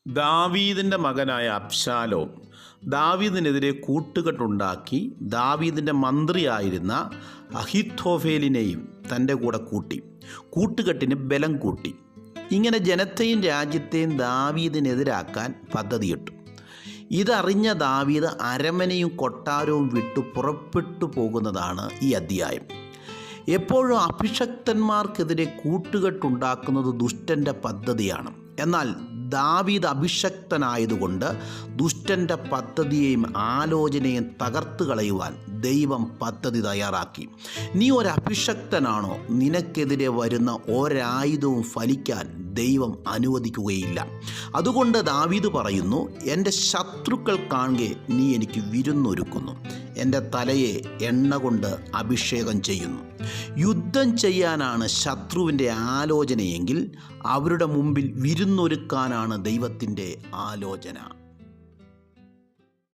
ദാവീദിൻ്റെ മകനായ അബ്ശാലോം ദാവീദിനെതിരെ കൂട്ടുകെട്ടുണ്ടാക്കി ദാവീദിൻ്റെ മന്ത്രിയായിരുന്ന അഹിത്തോഫേലിനെയും തൻ്റെ കൂടെ കൂട്ടി. കൂട്ടുകെട്ടിന് ബലം കൂട്ടി. ഇങ്ങനെ ജനത്തെയും രാജ്യത്തെയും ദാവീദിനെതിരാക്കാൻ പദ്ധതിയിട്ടു. ഇതറിഞ്ഞ ദാവീദ് അരമനയും കൊട്ടാരവും വിട്ടു പുറപ്പെട്ടു പോകുന്നതാണ് ഈ അധ്യായം. എപ്പോഴും അഭിഷക്തന്മാർക്കെതിരെ കൂട്ടുകെട്ടുണ്ടാക്കുന്നത് ദുഷ്ടൻ്റെ പദ്ധതിയാണ്. എന്നാൽ ദാവീദ് അഭിഷക്തനായതുകൊണ്ട് ദുഷ്ടൻ്റെ പദ്ധതിയെയും ആലോചനയും തകർത്ത് കളയുവാൻ ദൈവം പദ്ധതി തയ്യാറാക്കി. നീ ഒരഭിഷക്തനാണോ? നിനക്കെതിരെ വരുന്ന ഒരായുധവും ഫലിക്കാൻ ദൈവം അനുവദിക്കുകയില്ല. അതുകൊണ്ട് ദാവീദ് പറയുന്നു, എൻ്റെ ശത്രുക്കൾ കാണുകെ നീ എനിക്ക് വിരുന്നൊരുക്കുന്നു, എൻ്റെ തലയെ എണ്ണ കൊണ്ട് അഭിഷേകം ചെയ്യുന്നു. യുദ്ധം ചെയ്യാനാണ് ശത്രുവിൻ്റെ ആലോചനയെങ്കിൽ അവരുടെ മുമ്പിൽ വിരുന്നൊരുക്കാനാണ് ദൈവത്തിൻ്റെ ആലോചന.